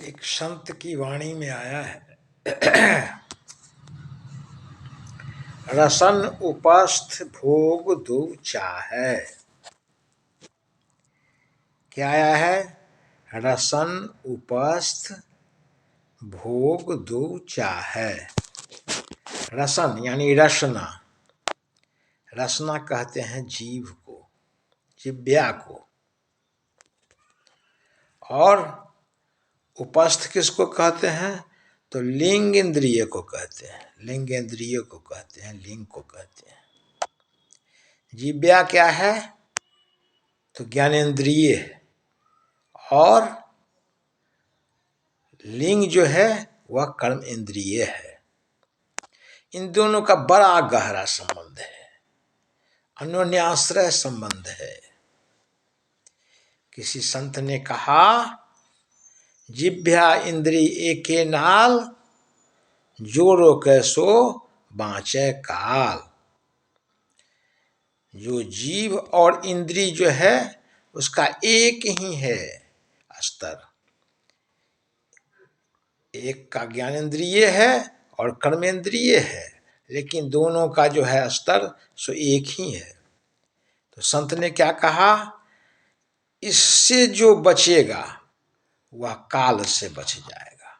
एक संत की वाणी में आया है, रसन उपस्थ भोग दो चाहे। क्या आया है? रसन उपस्थ भोग दो चाहे। रसन यानी रसना। रसना कहते हैं जीव को, जिव्या को। और उपस्थ किसको कहते हैं? तो लिंग इंद्रिय को कहते हैं, लिंग इंद्रिय को कहते हैं, लिंग को कहते हैं। जिव्या क्या है? तो ज्ञानेंद्रिय है। और लिंग जो है वह कर्म इंद्रिय है। इन दोनों का बड़ा गहरा संबंध है, अन्योन्याश्रय संबंध है। किसी संत ने कहा, जिभ्या इंद्री एके नाल, जो रोके सो बाँचे काल। जो जीव और इंद्री जो है उसका एक ही है स्तर। एक का ज्ञानेंद्रिय है और कर्मेंद्रिय है, लेकिन दोनों का जो है स्तर सो एक ही है। तो संत ने क्या कहा? इससे जो बचेगा वह काल से बच जाएगा।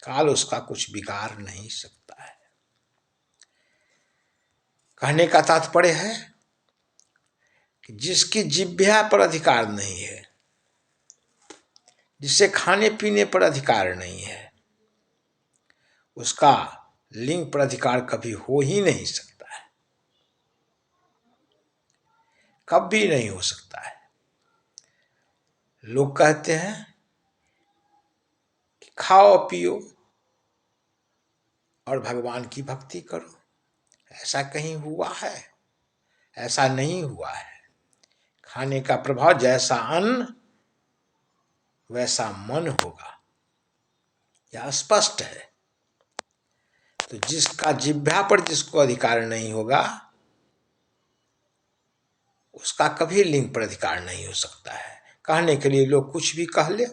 काल उसका कुछ बिगाड़ नहीं सकता है। कहने का तात्पर्य है कि जिसकी जिह्वा पर अधिकार नहीं है, जिससे खाने पीने पर अधिकार नहीं है, उसका लिंग पर अधिकार कभी हो ही नहीं सकता है, कभी नहीं हो सकता है। लोग कहते हैं कि खाओ पियो और भगवान की भक्ति करो। ऐसा कहीं हुआ है? ऐसा नहीं हुआ है। खाने का प्रभाव जैसा अन्न वैसा मन होगा, यह स्पष्ट है। तो जिसका जिह्वा पर जिसको अधिकार नहीं होगा उसका कभी लिंग पर अधिकार नहीं हो सकता है। कहने के लिए लोग कुछ भी कह ले।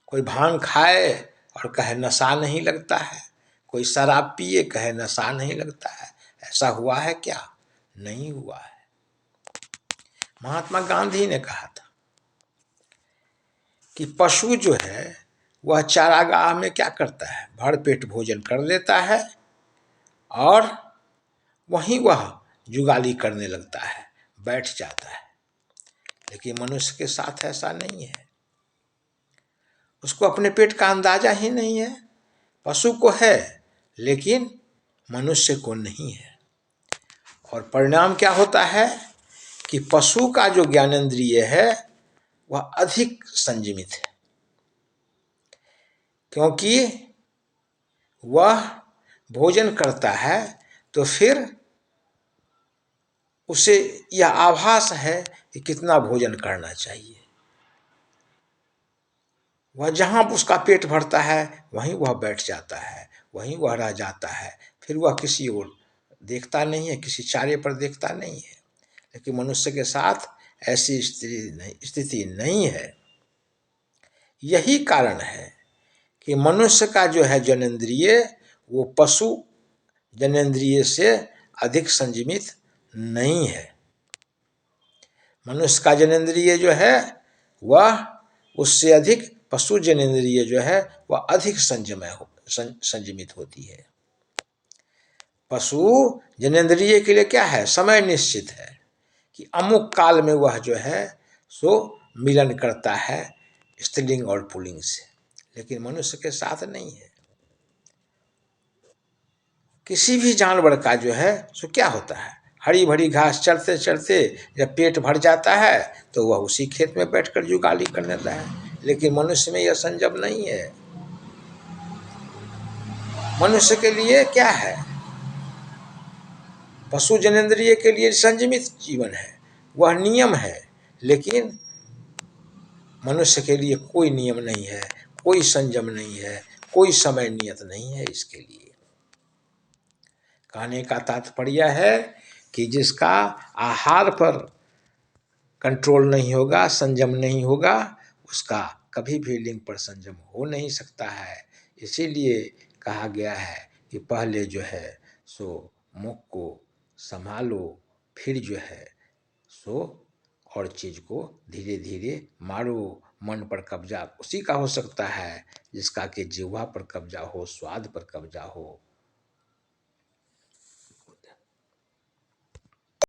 कोई भांग खाए और कहे नशा नहीं लगता है, कोई शराब पिए कहे नशा नहीं लगता है। ऐसा हुआ है क्या? नहीं हुआ है। महात्मा गांधी ने कहा था कि पशु जो है वह चारागाह में क्या करता है? भरपेट भोजन कर लेता है और वहीं वह जुगाली करने लगता है, बैठ जाता है। लेकिन मनुष्य के साथ ऐसा नहीं है। उसको अपने पेट का अंदाजा ही नहीं है। पशु को है लेकिन मनुष्य को नहीं है। और परिणाम क्या होता है कि पशु का जो ज्ञानेंद्रिय है वह अधिक संयमित है, क्योंकि वह भोजन करता है तो फिर उसे यह आभास है कि कितना भोजन करना चाहिए। वह जहाँ उसका पेट भरता है वहीं वह बैठ जाता है, वहीं वह रह जाता है। फिर वह किसी और देखता नहीं है, किसी चारे पर देखता नहीं है। लेकिन मनुष्य के साथ ऐसी स्थिति नहीं है। यही कारण है कि मनुष्य का जो है जनेंद्रिय वो पशु जनेंद्रिय से अधिक संयमित नहीं है। मनुष्य का जनेंद्रिय जो है वह उससे अधिक, पशु जनेंद्रिय जो है वह अधिक संयमित होती है। पशु जनेंद्रिय के लिए क्या है? समय निश्चित है कि अमुक काल में वह जो है सो मिलन करता है स्त्रीलिंग और पुल्लिंग से, लेकिन मनुष्य के साथ नहीं है। किसी भी जानवर का जो है सो क्या होता है? हरी भरी घास चरते चरते जब पेट भर जाता है तो वह उसी खेत में बैठकर जुगाली करने लगता है। लेकिन मनुष्य में यह संयम नहीं है। मनुष्य के लिए क्या है? पशु जनेंद्रिय के लिए संयमित जीवन है, वह नियम है। लेकिन मनुष्य के लिए कोई नियम नहीं है, कोई संयम नहीं है, कोई समय नियत नहीं है इसके लिए। कहने का तात्पर्य है कि जिसका आहार पर कंट्रोल नहीं होगा, संयम नहीं होगा, उसका कभी भी लिंग पर संयम हो नहीं सकता है। इसीलिए कहा गया है कि पहले जो है सो मुख को संभालो, फिर जो है सो और चीज़ को धीरे धीरे मारो। मन पर कब्जा उसी का हो सकता है जिसका कि जिह्वा पर कब्जा हो, स्वाद पर कब्जा हो।